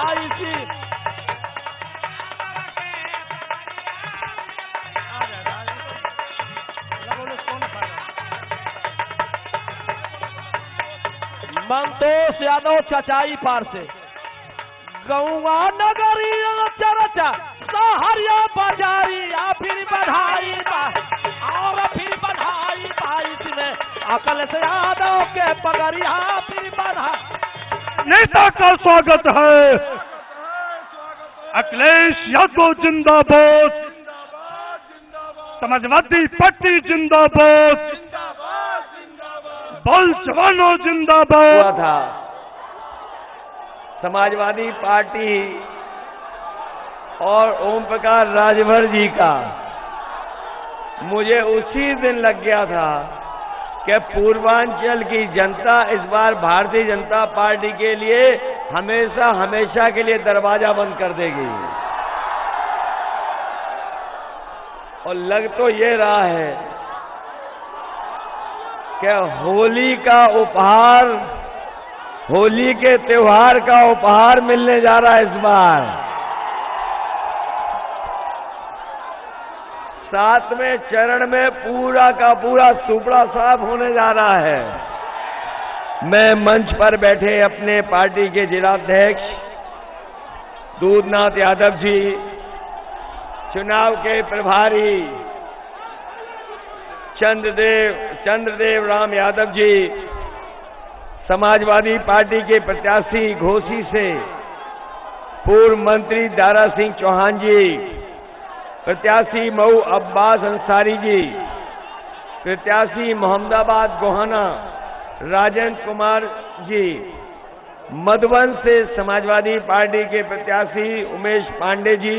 पाई। मंतोष यादव चचाई पार से गौवा नगरी चरचा सहरिया बाजारी फिर बधाई और फिर बधाई बाईस में अकल से यादव के पगड़िया फिर बधाई। नेता का स्वागत है। अखिलेश यादव जिंदाबाद, समाजवादी पार्टी जिंदाबाद, बल जवानों जिंदाबाद। हुआ था समाजवादी पार्टी और ओम प्रकाश राजभर जी का, मुझे उसी दिन लग गया था कि पूर्वांचल की जनता इस बार भारतीय जनता पार्टी के लिए हमेशा हमेशा के लिए दरवाजा बंद कर देगी। और लग तो ये रहा है कि होली का उपहार, होली के त्योहार का उपहार मिलने जा रहा है इस बार। 7वें चरण में पूरा का पूरा सुपड़ा साफ होने जा रहा है। मैं मंच पर बैठे अपने पार्टी के जिलाध्यक्ष दूधनाथ यादव जी, चुनाव के प्रभारी चंद्रदेव राम यादव जी, समाजवादी पार्टी के प्रत्याशी घोसी से पूर्व मंत्री दारा सिंह चौहान जी, प्रत्याशी मऊ अब्बास अंसारी जी, प्रत्याशी मोहम्मदाबाद गोहाना राजेंद्र कुमार जी, मधुबन से समाजवादी पार्टी के प्रत्याशी उमेश पांडे जी,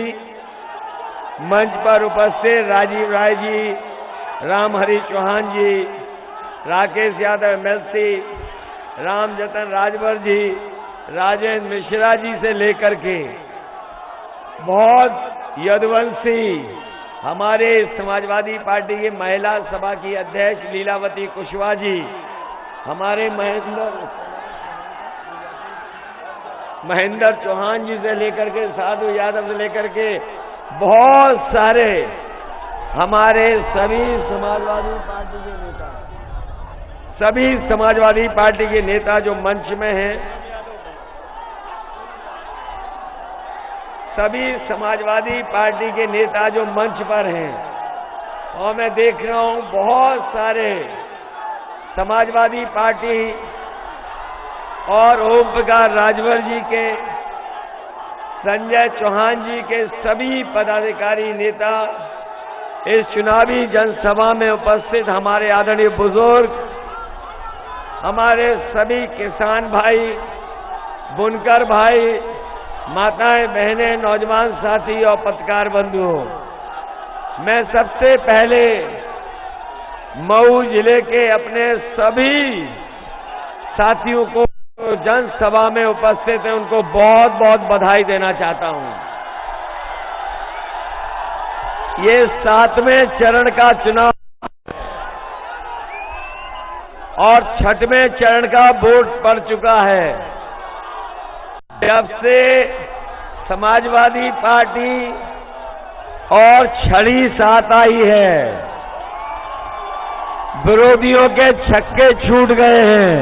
मंच पर उपस्थित राजीव राय जी, रामहरि चौहान जी, राकेश यादव एमएलसी, रामजतन राजभर जी, राजेंद्र मिश्रा जी से लेकर के बहुत यदुवंशी हमारे समाजवादी पार्टी की महिला सभा की अध्यक्ष लीलावती कुशवाहा जी, हमारे महेंद्र चौहान जी से लेकर के साधु यादव से लेकर के बहुत सारे हमारे सभी समाजवादी पार्टी के नेता, सभी समाजवादी पार्टी के नेता जो मंच में हैं, सभी समाजवादी पार्टी के नेता जो मंच पर हैं, और मैं देख रहा हूं बहुत सारे समाजवादी पार्टी और ओम प्रकाश राजभर जी के, संजय चौहान जी के सभी पदाधिकारी नेता इस चुनावी जनसभा में उपस्थित, हमारे आदरणीय बुजुर्ग, हमारे सभी किसान भाई, बुनकर भाई, माताएं बहनें, नौजवान साथी और पत्रकार बंधुओं, मैं सबसे पहले मऊ जिले के अपने सभी साथियों को जो जनसभा में उपस्थित हैं उनको बहुत बहुत बधाई देना चाहता हूं। ये 7वें चरण का चुनाव और 6वें चरण का वोट पड़ चुका है। जब से समाजवादी पार्टी और छड़ी साथ आई है, विरोधियों के छक्के छूट गए हैं।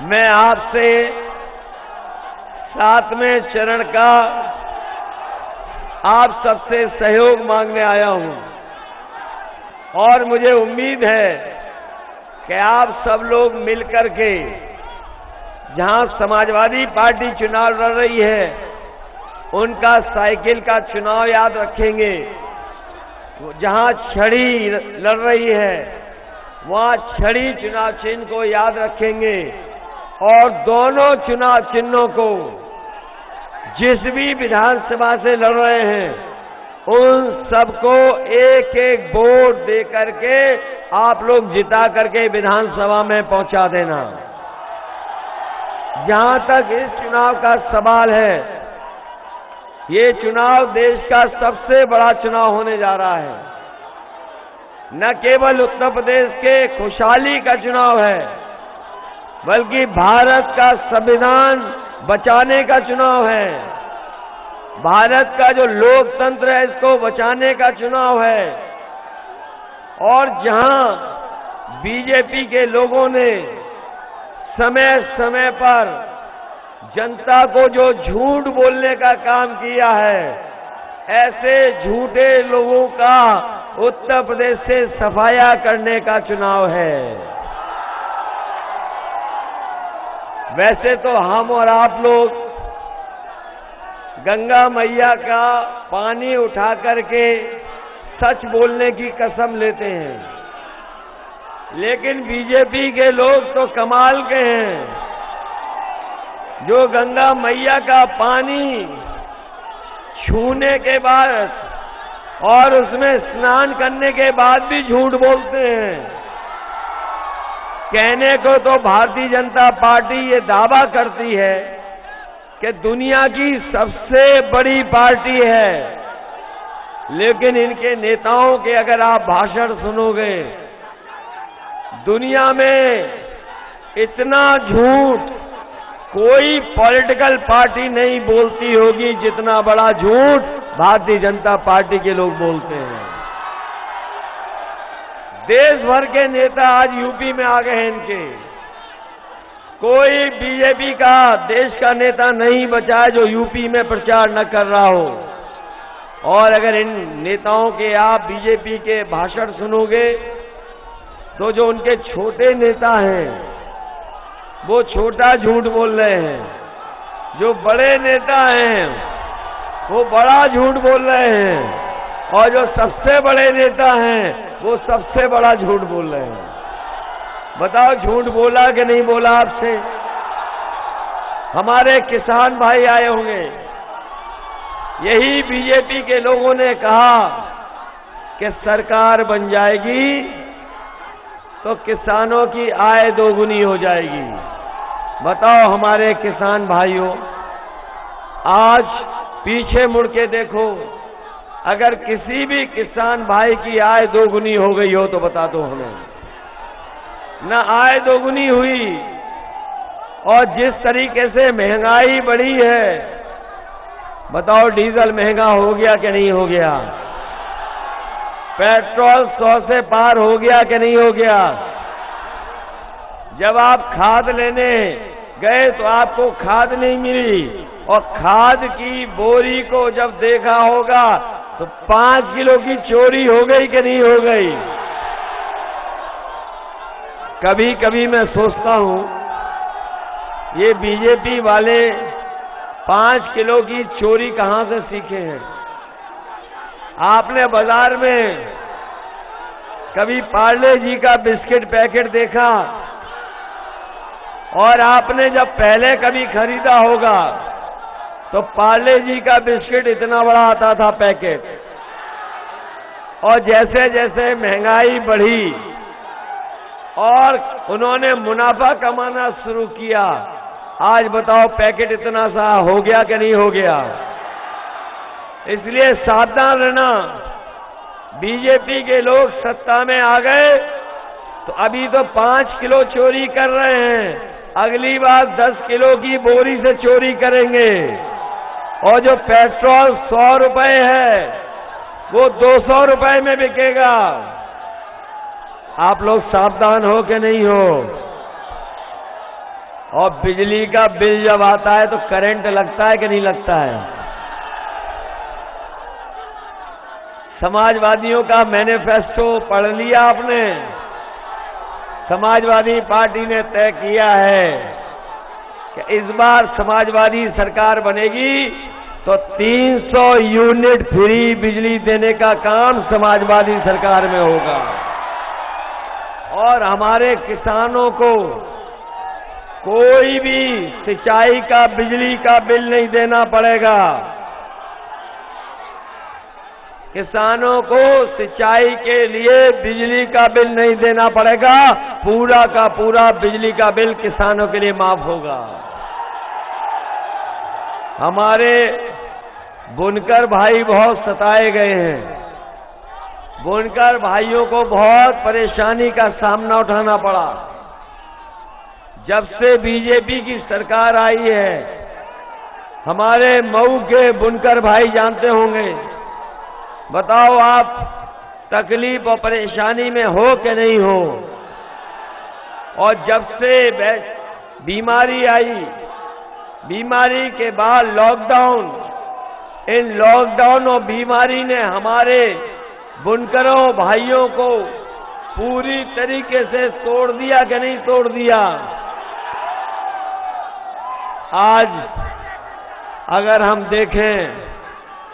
मैं आपसे 7वें चरण का आप सबसे सहयोग मांगने आया हूं और मुझे उम्मीद है कि आप सब लोग मिलकर के, जहां समाजवादी पार्टी चुनाव लड़ रही है उनका साइकिल का चुनाव याद रखेंगे, जहां छड़ी लड़ रही है वहां छड़ी चुनाव चिन्ह को याद रखेंगे और दोनों चुनाव चिन्हों को जिस भी विधानसभा से लड़ रहे हैं उन सबको एक एक वोट दे करके आप लोग जिता करके विधानसभा में पहुंचा देना। जहां तक इस चुनाव का सवाल है, ये चुनाव देश का सबसे बड़ा चुनाव होने जा रहा है। न केवल उत्तर प्रदेश के खुशहाली का चुनाव है, बल्कि भारत का संविधान बचाने का चुनाव है। भारत का जो लोकतंत्र है इसको बचाने का चुनाव है। और जहां बीजेपी के लोगों ने समय समय पर जनता को जो झूठ बोलने का काम किया है, ऐसे झूठे लोगों का उत्तर प्रदेश से सफाया करने का चुनाव है। वैसे तो हम और आप लोग गंगा मैया का पानी उठा करके सच बोलने की कसम लेते हैं, लेकिन बीजेपी के लोग तो कमाल के हैं, जो गंगा मैया का पानी छूने के बाद और उसमें स्नान करने के बाद भी झूठ बोलते हैं। कहने को तो भारतीय जनता पार्टी ये दावा करती है कि दुनिया की सबसे बड़ी पार्टी है, लेकिन इनके नेताओं के अगर आप भाषण सुनोगे, दुनिया में इतना झूठ कोई पॉलिटिकल पार्टी नहीं बोलती होगी जितना बड़ा झूठ भारतीय जनता पार्टी के लोग बोलते हैं। देश भर के नेता आज यूपी में आ गए हैं इनके। कोई बीजेपी का देश का नेता नहीं बचा है जो यूपी में प्रचार न कर रहा हो। और अगर इन नेताओं के आप बीजेपी के भाषण सुनोगे तो जो उनके छोटे नेता हैं वो छोटा झूठ बोल रहे हैं, जो बड़े नेता हैं वो बड़ा झूठ बोल रहे हैं, और जो सबसे बड़े नेता हैं वो सबसे बड़ा झूठ बोल रहे हैं। बताओ झूठ बोला कि नहीं बोला आपसे? हमारे किसान भाई आए होंगे, यही बीजेपी के लोगों ने कहा कि सरकार बन जाएगी तो किसानों की आय दोगुनी हो जाएगी। बताओ हमारे किसान भाइयों, आज पीछे मुड़ के देखो, अगर किसी भी किसान भाई की आय दोगुनी हो गई हो तो बता दो हमें। न आय दोगुनी हुई, और जिस तरीके से महंगाई बढ़ी है, बताओ डीजल महंगा हो गया कि नहीं हो गया? पेट्रोल 100 से पार हो गया कि नहीं हो गया? जब आप खाद लेने गए तो आपको खाद नहीं मिली, और खाद की बोरी को जब देखा होगा तो 5 किलो की चोरी हो गई कि नहीं हो गई? कभी कभी मैं सोचता हूं ये बीजेपी वाले 5 किलो की चोरी कहां से सीखे हैं? आपने बाजार में कभी पार्ले जी का बिस्किट पैकेट देखा? और आपने जब पहले कभी खरीदा होगा तो पार्ले जी का बिस्किट इतना बड़ा आता था पैकेट, और जैसे जैसे महंगाई बढ़ी और उन्होंने मुनाफा कमाना शुरू किया, आज बताओ पैकेट इतना सा हो गया कि नहीं हो गया? इसलिए सावधान रहना। बीजेपी के लोग सत्ता में आ गए तो अभी तो 5 किलो चोरी कर रहे हैं, अगली बार 10 किलो की बोरी से चोरी करेंगे, और जो पेट्रोल 100 रुपए है वो 200 रुपए में बिकेगा। आप लोग सावधान हो कि नहीं हो? और बिजली का बिल जब आता है तो करंट लगता है कि नहीं लगता है? समाजवादियों का मैनिफेस्टो पढ़ लिया आपने? समाजवादी पार्टी ने तय किया है कि इस बार समाजवादी सरकार बनेगी तो 300 यूनिट फ्री बिजली देने का काम समाजवादी सरकार में होगा, और हमारे किसानों को कोई भी सिंचाई का बिजली का बिल नहीं देना पड़ेगा। किसानों को सिंचाई के लिए बिजली का बिल नहीं देना पड़ेगा, पूरा का पूरा बिजली का बिल किसानों के लिए माफ होगा। हमारे बुनकर भाई बहुत सताए गए हैं, बुनकर भाइयों को बहुत परेशानी का सामना उठाना पड़ा। जब से बीजेपी की सरकार आई है, हमारे मऊ के बुनकर भाई जानते होंगे। बताओ आप तकलीफ और परेशानी में हो कि नहीं हो। और जब से बीमारी आई, बीमारी के बाद लॉकडाउन, इन लॉकडाउन और बीमारी ने हमारे बुनकरों भाइयों को पूरी तरीके से तोड़ दिया कि नहीं तोड़ दिया। आज अगर हम देखें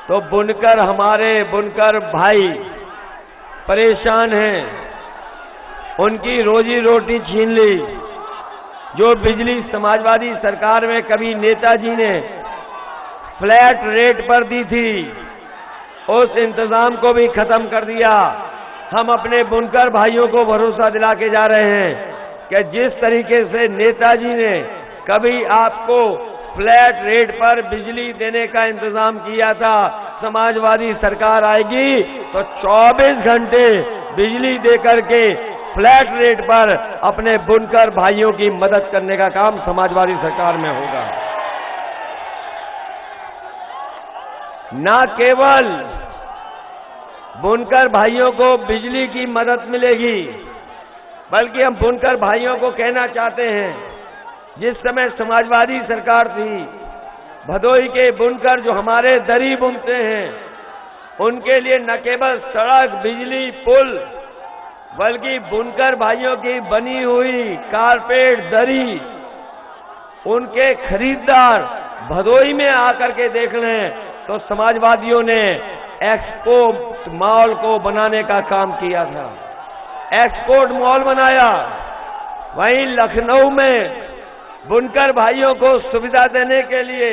तो बुनकर, हमारे बुनकर भाई परेशान हैं, उनकी रोजी रोटी छीन ली। जो बिजली समाजवादी सरकार में कभी नेताजी ने फ्लैट रेट पर दी थी, उस इंतजाम को भी खत्म कर दिया। हम अपने बुनकर भाइयों को भरोसा दिला के जा रहे हैं कि जिस तरीके से नेताजी ने कभी आपको फ्लैट रेट पर बिजली देने का इंतजाम किया था, समाजवादी सरकार आएगी तो 24 घंटे बिजली देकर के फ्लैट रेट पर अपने बुनकर भाइयों की मदद करने का काम समाजवादी सरकार में होगा। न केवल बुनकर भाइयों को बिजली की मदद मिलेगी, बल्कि हम बुनकर भाइयों को कहना चाहते हैं, जिस समय समाजवादी सरकार थी, भदोही के बुनकर जो हमारे दरी बुनते हैं, उनके लिए न केवल सड़क, बिजली, पुल, बल्कि बुनकर भाइयों की बनी हुई कारपेट, दरी, उनके खरीदार भदोही में आकर के देख लें तो समाजवादियों ने एक्सपोर्ट मॉल को बनाने का काम किया था। एक्सपोर्ट मॉल बनाया। वहीं लखनऊ में बुनकर भाइयों को सुविधा देने के लिए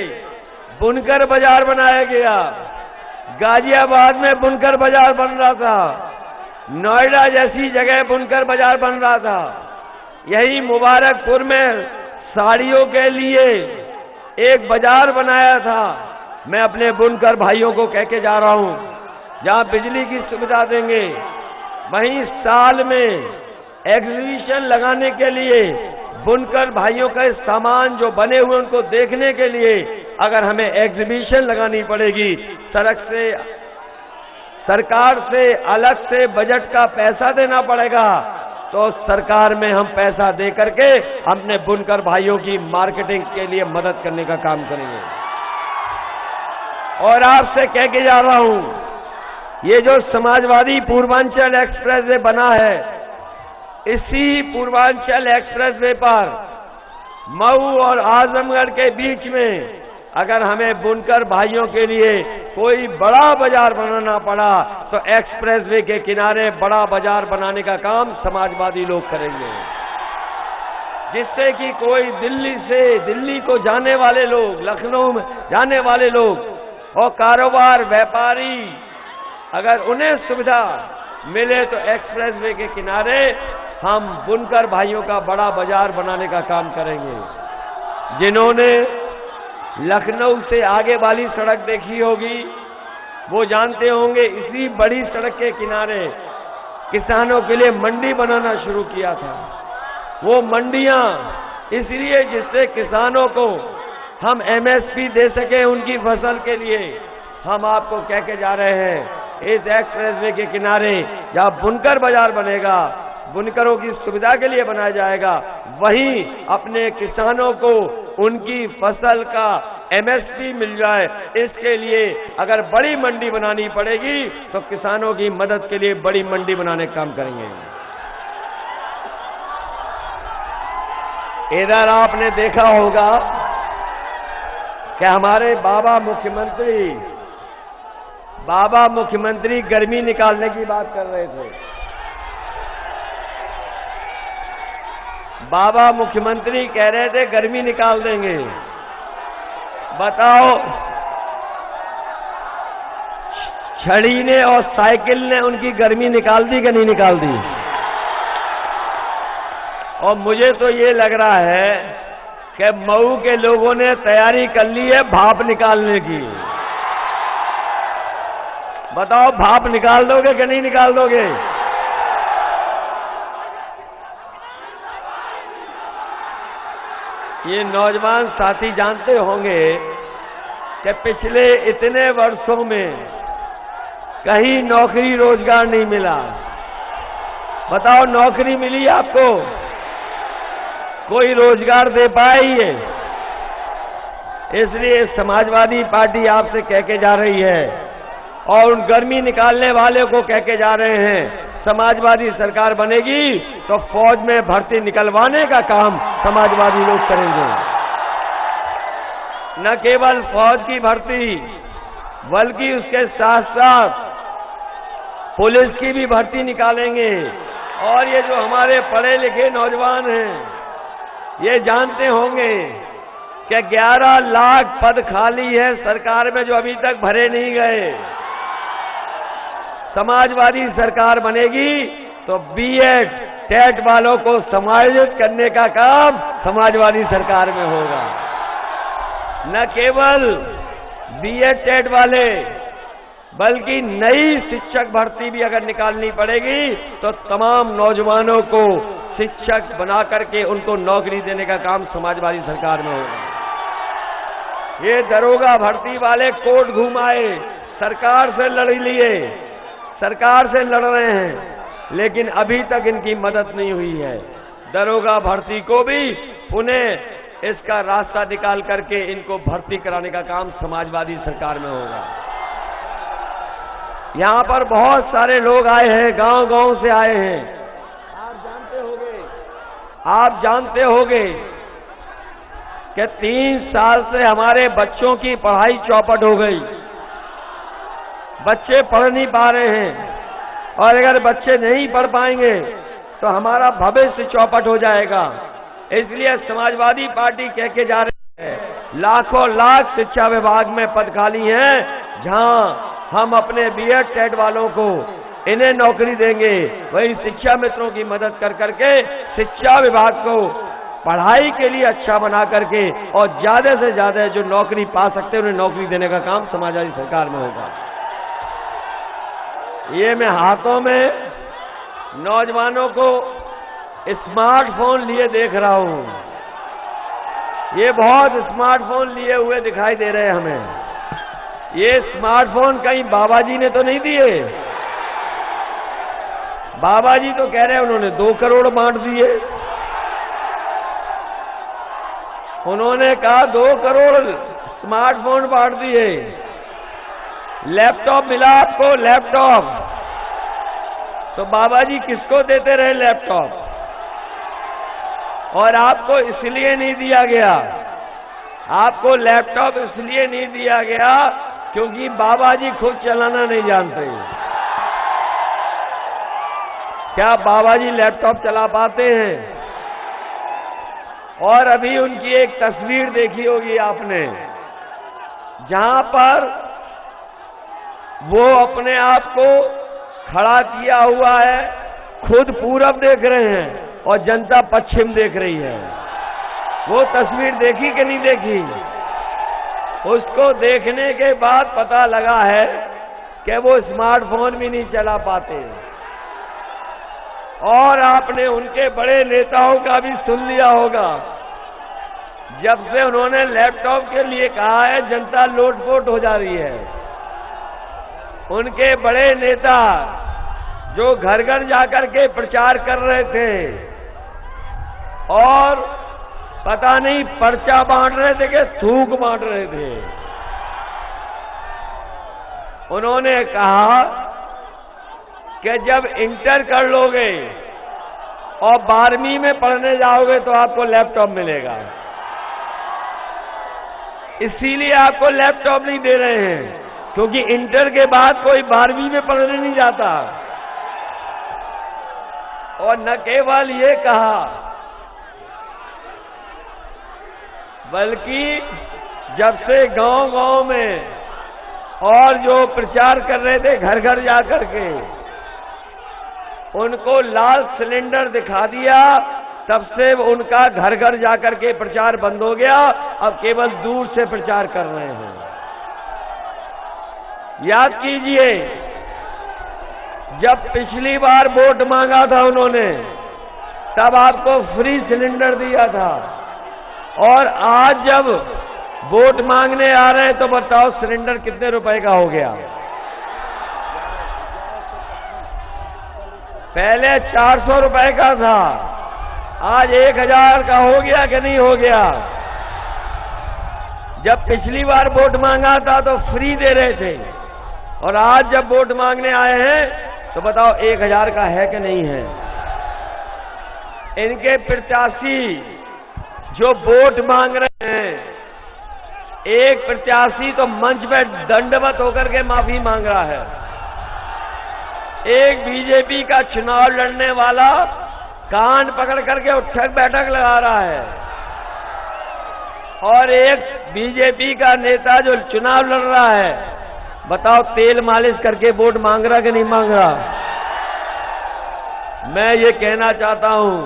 बुनकर बाजार बनाया गया। गाजियाबाद में बुनकर बाजार बन रहा था। नोएडा जैसी जगह बुनकर बाजार बन रहा था। यही मुबारकपुर में साड़ियों के लिए एक बाजार बनाया था। मैं अपने बुनकर भाइयों को कह के जा रहा हूं, जहां बिजली की सुविधा देंगे, वहीं साल में एग्जीबिशन लगाने के लिए बुनकर भाइयों का सामान जो बने हुए उनको देखने के लिए अगर हमें एग्जीबिशन लगानी पड़ेगी, सरकार से अलग से बजट का पैसा देना पड़ेगा, तो सरकार में हम पैसा दे करके अपने बुनकर भाइयों की मार्केटिंग के लिए मदद करने का काम करेंगे। और आपसे कह के जा रहा हूं, ये जो समाजवादी पूर्वांचल एक्सप्रेस वे बना है, इसी पूर्वांचल एक्सप्रेस वे पर मऊ और आजमगढ़ के बीच में अगर हमें बुनकर भाइयों के लिए कोई बड़ा बाजार बनाना पड़ा तो एक्सप्रेस वे के किनारे बड़ा बाजार बनाने का काम समाजवादी लोग करेंगे, जिससे कि कोई दिल्ली को जाने वाले लोग, लखनऊ में जाने वाले लोग और कारोबार व्यापारी, अगर उन्हें सुविधा मिले तो एक्सप्रेस वे के किनारे हम बुनकर भाइयों का बड़ा बाजार बनाने का काम करेंगे। जिन्होंने लखनऊ से आगे वाली सड़क देखी होगी, वो जानते होंगे इसी बड़ी सड़क के किनारे किसानों के लिए मंडी बनाना शुरू किया था। वो मंडियां इसलिए जिससे किसानों को हम एमएसपी दे सके उनकी फसल के लिए। हम आपको कह के जा रहे हैं, इस एक्सप्रेसवे के किनारे जहां बुनकर बाजार बनेगा, बुनकरों की सुविधा के लिए बनाया जाएगा, वहीं अपने किसानों को उनकी फसल का एमएसपी मिल जाए, इसके लिए अगर बड़ी मंडी बनानी पड़ेगी तो किसानों की मदद के लिए बड़ी मंडी बनाने का काम करेंगे। इधर आपने देखा होगा कि हमारे बाबा मुख्यमंत्री गर्मी निकालने की बात कर रहे थे। बाबा मुख्यमंत्री कह रहे थे गर्मी निकाल देंगे। बताओ, छड़ी ने और साइकिल ने उनकी गर्मी निकाल दी कि नहीं निकाल दी? और मुझे तो ये लग रहा है कि मऊ के लोगों ने तैयारी कर ली है भाप निकालने की। बताओ, भाप निकाल दोगे कि नहीं निकाल दोगे? ये नौजवान साथी जानते होंगे कि पिछले इतने वर्षों में कहीं नौकरी रोजगार नहीं मिला। बताओ, नौकरी मिली आपको? कोई रोजगार दे पाई है? इसलिए समाजवादी पार्टी आपसे कह के जा रही है और उन गर्मी निकालने वाले को कह के जा रहे हैं, समाजवादी सरकार बनेगी तो फौज में भर्ती निकलवाने का काम समाजवादी लोग करेंगे। न केवल फौज की भर्ती बल्कि उसके साथ साथ पुलिस की भी भर्ती निकालेंगे। और ये जो हमारे पढ़े लिखे नौजवान हैं, ये जानते होंगे कि 11 लाख पद खाली है सरकार में जो अभी तक भरे नहीं गए। समाजवादी सरकार बनेगी तो बीएड टेट वालों को समायोजित करने का काम समाजवादी सरकार में होगा। न केवल बीएड टेट वाले बल्कि नई शिक्षक भर्ती भी अगर निकालनी पड़ेगी तो तमाम नौजवानों को शिक्षक बना करके उनको नौकरी देने का काम समाजवादी सरकार में होगा। ये दरोगा भर्ती वाले कोर्ट घुमाए, सरकार से लड़ लिए, सरकार से लड़ रहे हैं, लेकिन अभी तक इनकी मदद नहीं हुई है। दरोगा भर्ती को भी पुनः इसका रास्ता निकाल करके इनको भर्ती कराने का काम समाजवादी सरकार में होगा। यहां पर बहुत सारे लोग आए हैं, गांव-गांव से आए हैं। आप जानते होंगे कि 3 साल से हमारे बच्चों की पढ़ाई चौपट हो गई। बच्चे पढ़ नहीं पा रहे हैं और अगर बच्चे नहीं पढ़ पाएंगे तो हमारा भविष्य चौपट हो जाएगा। इसलिए समाजवादी पार्टी कह के जा रही है, लाखों लाख शिक्षा विभाग में पद खाली हैं, जहां हम अपने बीएड टेट वालों को इन्हें नौकरी देंगे। वही शिक्षा मित्रों की मदद कर करके शिक्षा विभाग को पढ़ाई के लिए अच्छा बना करके और ज्यादा से ज्यादा जो नौकरी पा सकते हैं उन्हें नौकरी देने का काम समाजवादी सरकार में होगा। ये मैं हाथों में नौजवानों को स्मार्टफोन लिए देख रहा हूं। ये बहुत स्मार्टफोन लिए हुए दिखाई दे रहे हैं हमें। ये स्मार्टफोन कहीं बाबा जी ने तो नहीं दिए? बाबा जी तो कह रहे हैं उन्होंने 2 करोड़ बांट दिए। उन्होंने कहा 2 करोड़ स्मार्टफोन बांट दिए। लैपटॉप मिला आपको, लैपटॉप। तो बाबा जी किसको देते रहे लैपटॉप? और आपको इसलिए नहीं दिया गया, आपको लैपटॉप इसलिए नहीं दिया गया क्योंकि बाबा जी खुद चलाना नहीं जानते। क्या बाबा जी लैपटॉप चला पाते हैं? और अभी उनकी एक तस्वीर देखी होगी आपने, जहां पर वो अपने आप को खड़ा किया हुआ है, खुद पूरब देख रहे हैं और जनता पश्चिम देख रही है। वो तस्वीर देखी कि नहीं देखी? उसको देखने के बाद पता लगा है कि वो स्मार्टफोन भी नहीं चला पाते। और आपने उनके बड़े नेताओं का भी सुन लिया होगा, जब से उन्होंने लैपटॉप के लिए कहा है जनता लोटपोट हो जा रही है। उनके बड़े नेता जो घर घर जाकर के प्रचार कर रहे थे और पता नहीं पर्चा बांट रहे थे कि थूक बांट रहे थे, उन्होंने कहा कि जब इंटर कर लोगे और 12वीं में पढ़ने जाओगे तो आपको लैपटॉप मिलेगा। इसीलिए आपको लैपटॉप नहीं दे रहे हैं क्योंकि इंटर के बाद कोई 12वीं में पढ़ने नहीं जाता। और न केवल ये कहा बल्कि जब से गांव-गांव में और जो प्रचार कर रहे थे घर घर जाकर के, उनको लाल सिलेंडर दिखा दिया, तब से उनका घर घर जाकर के प्रचार बंद हो गया। अब केवल दूर से प्रचार कर रहे हैं। याद कीजिए, जब पिछली बार वोट मांगा था उन्होंने, तब आपको फ्री सिलेंडर दिया था। और आज जब वोट मांगने आ रहे हैं तो बताओ सिलेंडर कितने रुपए का हो गया? पहले 400 रुपए का था, आज 1000 का हो गया कि नहीं हो गया? जब पिछली बार वोट मांगा था तो फ्री दे रहे थे, और आज जब वोट मांगने आए हैं तो बताओ 1000 का है कि नहीं है? इनके प्रत्याशी जो वोट मांग रहे हैं, एक प्रत्याशी तो मंच पे दंडवत होकर के माफी मांग रहा है, एक बीजेपी का चुनाव लड़ने वाला कान पकड़ करके उठक बैठक लगा रहा है, और एक बीजेपी का नेता जो चुनाव लड़ रहा है, बताओ तेल मालिश करके वोट मांग रहा कि नहीं मांग रहा? मैं ये कहना चाहता हूं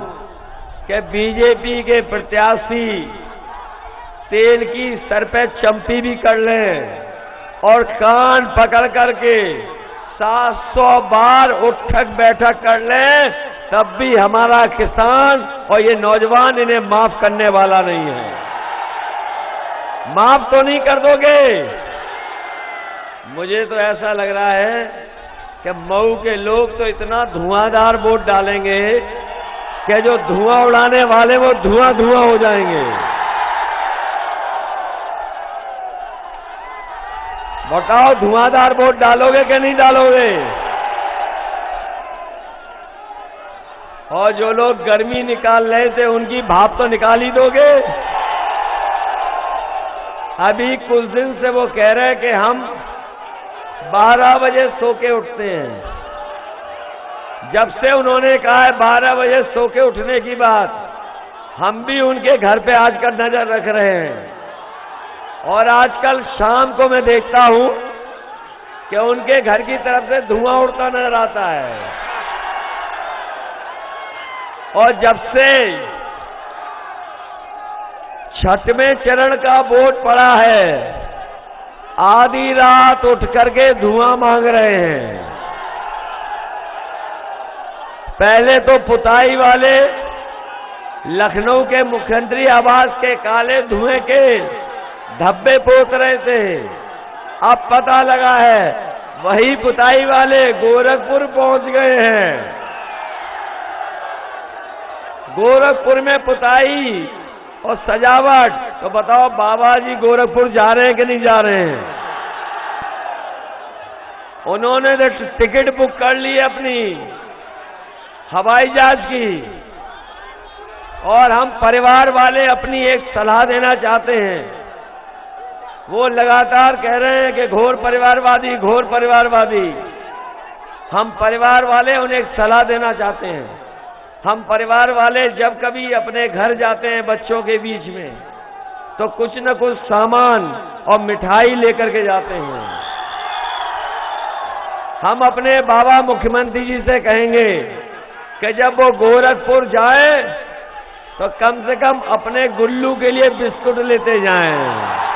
कि बीजेपी के प्रत्याशी तेल की सर पे चंपी भी कर लें और कान पकड़ करके 700 बार उठक बैठक कर लें, तब भी हमारा किसान और ये नौजवान इन्हें माफ करने वाला नहीं है। माफ तो नहीं कर दोगे? मुझे तो ऐसा लग रहा है कि मऊ के लोग तो इतना धुआंधार वोट डालेंगे कि जो धुआं उड़ाने वाले वो धुआं धुआं हो जाएंगे। बताओ धुआंधार वोट डालोगे कि नहीं डालोगे? और जो लोग गर्मी निकाल रहे थे उनकी भाप तो निकाल ही दोगे? अभी कुछ दिन से वो कह रहे हैं कि हम 12 बजे सो के उठते हैं। जब से उन्होंने कहा है 12 बजे सो के उठने की बात, हम भी उनके घर पे आजकल नजर रख रहे हैं, और आजकल शाम को मैं देखता हूं कि उनके घर की तरफ से धुआं उड़ता नजर आता है। और जब से छठवें चरण का वोट पड़ा है, आधी रात उठ करके धुआं मांग रहे हैं। पहले तो पुताई वाले लखनऊ के मुख्यमंत्री आवास के काले धुएं के धब्बे पोत रहे थे, अब पता लगा है वही पुताई वाले गोरखपुर पहुंच गए हैं। गोरखपुर में पुताई और सजावट, तो बताओ बाबा जी गोरखपुर जा रहे हैं कि नहीं जा रहे हैं? उन्होंने तो टिकट बुक कर ली अपनी हवाई जहाज की, और हम परिवार वाले अपनी एक सलाह देना चाहते हैं। वो लगातार कह रहे हैं कि घोर परिवारवादी, घोर परिवारवादी। हम परिवार वाले उन्हें एक सलाह देना चाहते हैं। हम परिवार वाले जब कभी अपने घर जाते हैं बच्चों के बीच में, तो कुछ न कुछ सामान और मिठाई लेकर के जाते हैं। हम अपने बाबा मुख्यमंत्री जी से कहेंगे कि जब वो गोरखपुर जाए तो कम से कम अपने गुल्लू के लिए बिस्कुट लेते जाएं।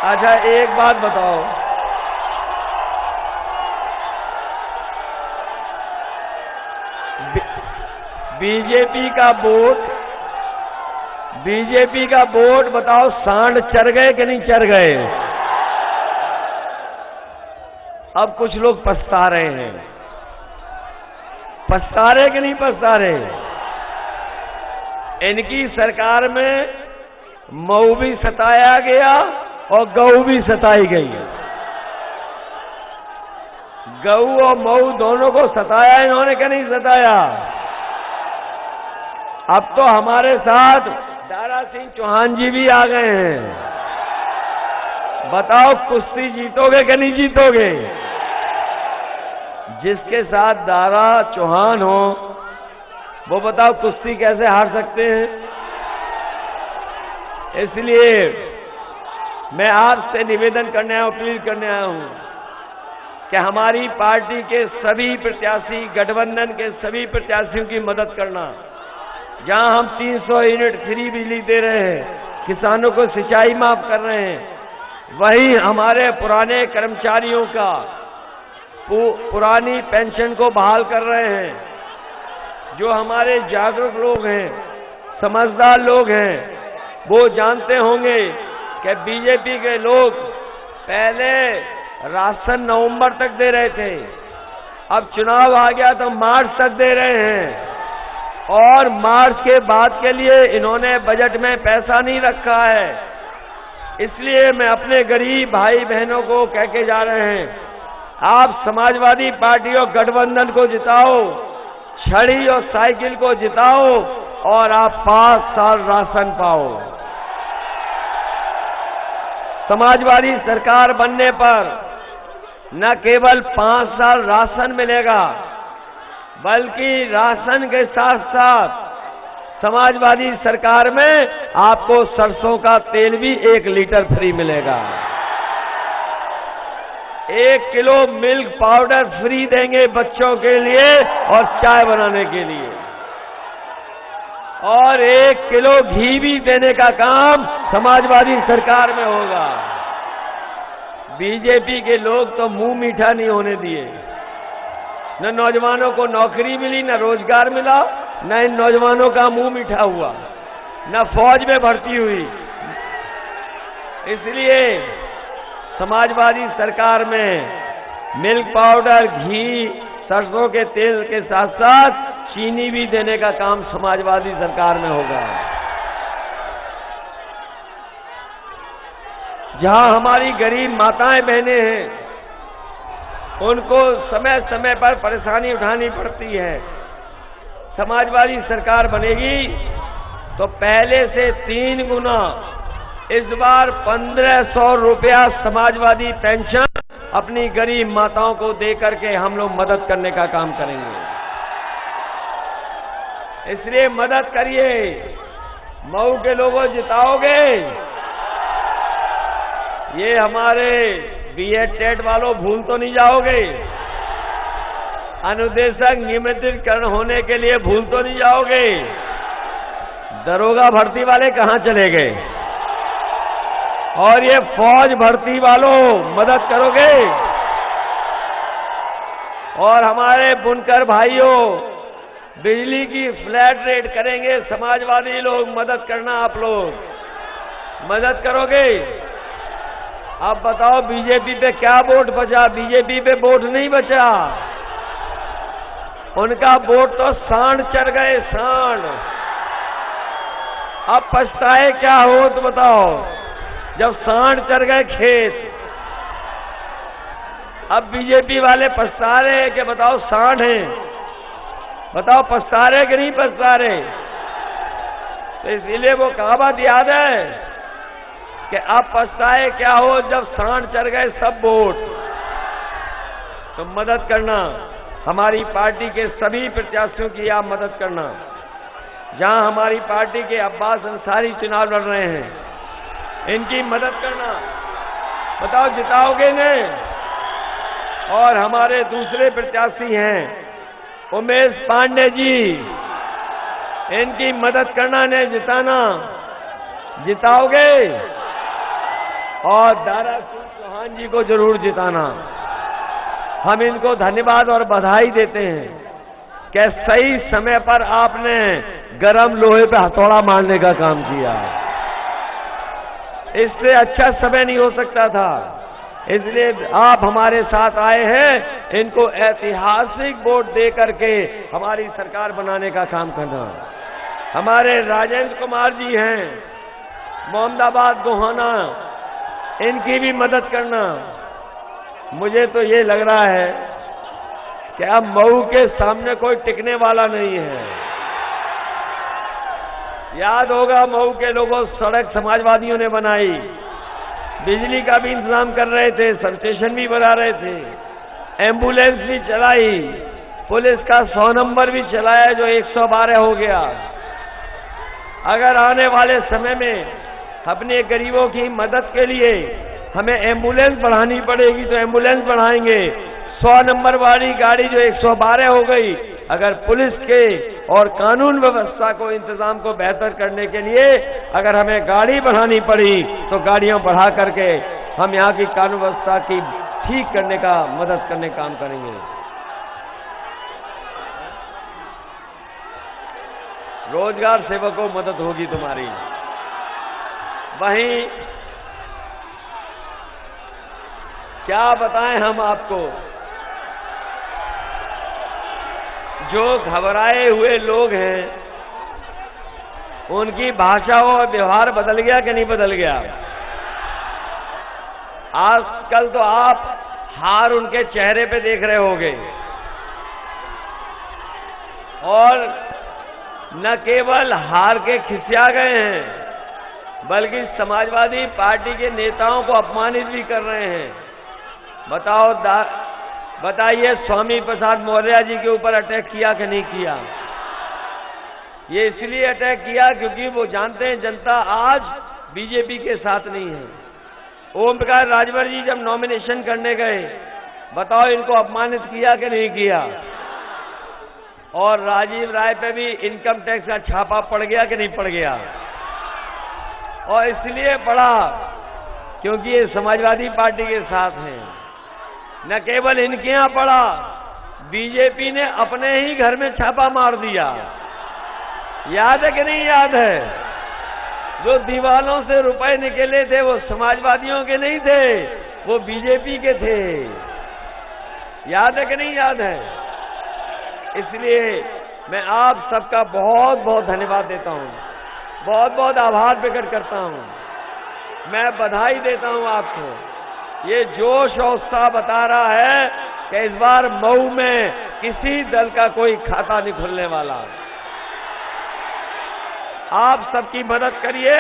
अच्छा एक बात बताओ, बीजेपी का वोट बताओ सांड चर गए कि नहीं चर गए? अब कुछ लोग पछता रहे हैं। पछता रहे कि नहीं पछता रहे? इनकी सरकार में मऊ भी सताया गया और गऊ भी सताई गई। गऊ और मऊ दोनों को सताया इन्होंने कि नहीं सताया? अब तो हमारे साथ दारा सिंह चौहान जी भी आ गए हैं। बताओ कुश्ती जीतोगे कि नहीं जीतोगे? जिसके साथ दारा चौहान हो वो बताओ कुश्ती कैसे हार सकते हैं? इसलिए मैं आपसे निवेदन करने आया हूं, अपील करने आया हूं कि हमारी पार्टी के सभी प्रत्याशी, गठबंधन के सभी प्रत्याशियों की मदद करना। जहां हम 300 यूनिट फ्री बिजली दे रहे हैं, किसानों को सिंचाई माफ कर रहे हैं, वही हमारे पुराने कर्मचारियों का पुरानी पेंशन को बहाल कर रहे हैं। जो हमारे जागरूक लोग हैं, समझदार लोग हैं, वो जानते होंगे कि बीजेपी के लोग पहले राशन नवंबर तक दे रहे थे, अब चुनाव आ गया तो मार्च तक दे रहे हैं, और मार्च के बाद के लिए इन्होंने बजट में पैसा नहीं रखा है। इसलिए मैं अपने गरीब भाई बहनों को कह के जा रहे हैं, आप समाजवादी पार्टी और गठबंधन को जिताओ, छड़ी और साइकिल को जिताओ, और आप 5 साल राशन पाओ। समाजवादी सरकार बनने पर न केवल 5 साल राशन मिलेगा, बल्कि राशन के साथ साथ समाजवादी सरकार में आपको सरसों का तेल भी 1 लीटर फ्री मिलेगा। 1 किलो मिल्क पाउडर फ्री देंगे बच्चों के लिए और चाय बनाने के लिए, और 1 किलो घी भी देने का काम समाजवादी सरकार में होगा। बीजेपी के लोग तो मुंह मीठा नहीं होने दिए। न नौजवानों को नौकरी मिली, न रोजगार मिला, न इन नौजवानों का मुंह मीठा हुआ, न फौज में भर्ती हुई। इसलिए समाजवादी सरकार में मिल्क पाउडर, घी, सरसों के तेल के साथ साथ चीनी भी देने का काम समाजवादी सरकार में होगा। जहां हमारी गरीब माताएं बहनें हैं, उनको समय समय पर परेशानी उठानी पड़ती है। समाजवादी सरकार बनेगी तो पहले से 3 गुना इस बार 1500 रुपया समाजवादी पेंशन अपनी गरीब माताओं को दे करके हम लोग मदद करने का काम करेंगे। इसलिए मदद करिए। मऊ के लोगों जिताओगे। ये हमारे बीएड टेट वालों भूल तो नहीं जाओगे। अनुदेशक नियमितीकरण होने के लिए भूल तो नहीं जाओगे। दरोगा भर्ती वाले कहां चले गए? और ये फौज भर्ती वालों मदद करोगे? और हमारे बुनकर भाइयों बिजली की फ्लैट रेट करेंगे समाजवादी लोग, मदद करना। आप लोग मदद करोगे? अब बताओ बीजेपी पे क्या वोट बचा? बीजेपी पे वोट नहीं बचा। उनका वोट तो सांड चढ़ गए, सांड। अब पछताए क्या हो तो बताओ, जब सांड चढ़ गए खेत। अब बीजेपी वाले पछता रहे हैं कि बताओ सांड हैं। बताओ पछता रहे कि नहीं पछता रहे? तो इसीलिए वो कहावत याद है कि अब पछताए क्या हो जब सांड चढ़ गए सब वोट। तो मदद करना, हमारी पार्टी के सभी प्रत्याशियों की आप मदद करना। जहां हमारी पार्टी के अब्बास अंसारी चुनाव लड़ रहे हैं, इनकी मदद करना। बताओ जिताओगे ने? और हमारे दूसरे प्रत्याशी हैं उमेश पांडे जी, इनकी मदद करना ने जिताना। जिताओगे? और दारा सिंह चौहान जी को जरूर जिताना। हम इनको धन्यवाद और बधाई देते हैं कि सही समय पर आपने गरम लोहे पे हथौड़ा मारने का काम किया। इससे अच्छा समय नहीं हो सकता था। इसलिए आप हमारे साथ आए हैं। इनको ऐतिहासिक वोट दे करके हमारी सरकार बनाने का काम करना। हमारे राजेंद्र कुमार जी हैं मोहम्मदाबाद गोहाना, इनकी भी मदद करना। मुझे तो ये लग रहा है कि अब मऊ के सामने कोई टिकने वाला नहीं है। याद होगा मऊ के लोगों, सड़क समाजवादियों ने बनाई, बिजली का भी इंतजाम कर रहे थे, सब स्टेशन भी बना रहे थे, एम्बुलेंस भी चलाई, पुलिस का 100 नंबर भी चलाया जो 112 हो गया। अगर आने वाले समय में अपने गरीबों की मदद के लिए हमें एम्बुलेंस बढ़ानी पड़ेगी तो एम्बुलेंस बढ़ाएंगे। 100 नंबर वाली गाड़ी जो 112 हो गई, अगर पुलिस के और कानून व्यवस्था को, इंतजाम को बेहतर करने के लिए अगर हमें गाड़ी बढ़ानी पड़ी तो गाड़ियां बढ़ा करके हम यहाँ की कानून व्यवस्था की ठीक करने का, मदद करने का काम करेंगे। रोजगार सेवकों मदद होगी तुम्हारी। वहीं क्या बताएं हम आपको, जो घबराए हुए लोग हैं उनकी भाषा और व्यवहार बदल गया कि नहीं बदल गया? आजकल तो आप हार उनके चेहरे पे देख रहे होंगे, और न केवल हार के खिसिया गए हैं बल्कि समाजवादी पार्टी के नेताओं को अपमानित भी कर रहे हैं। बताइए स्वामी प्रसाद मौर्य जी के ऊपर अटैक किया कि नहीं किया? ये इसलिए अटैक किया क्योंकि वो जानते हैं जनता आज बीजेपी के साथ नहीं है। ओम प्रकाश राजभर जी जब नॉमिनेशन करने गए, बताओ इनको अपमानित किया कि नहीं किया? और राजीव राय पे भी इनकम टैक्स का छापा पड़ गया कि नहीं पड़ गया? और इसलिए पड़ा क्योंकि ये समाजवादी पार्टी के साथ हैं। न केवल इनके यहां पड़ा, बीजेपी ने अपने ही घर में छापा मार दिया। याद है कि नहीं याद है? जो दीवालों से रुपए निकले थे वो समाजवादियों के नहीं थे, वो बीजेपी के थे। याद है कि नहीं याद है? इसलिए मैं आप सबका बहुत बहुत धन्यवाद देता हूं, बहुत बहुत आभार प्रकट करता हूं। मैं बधाई देता हूं आपको। ये जोश और उत्साह बता रहा है कि इस बार मऊ में किसी दल का कोई खाता नहीं खुलने वाला। आप सबकी मदद करिए,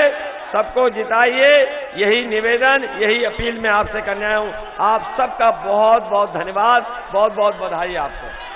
सबको जिताइए, यही निवेदन, यही अपील मैं आपसे करने आया हूं। आप सबका बहुत बहुत धन्यवाद, बहुत बहुत बधाई आपको।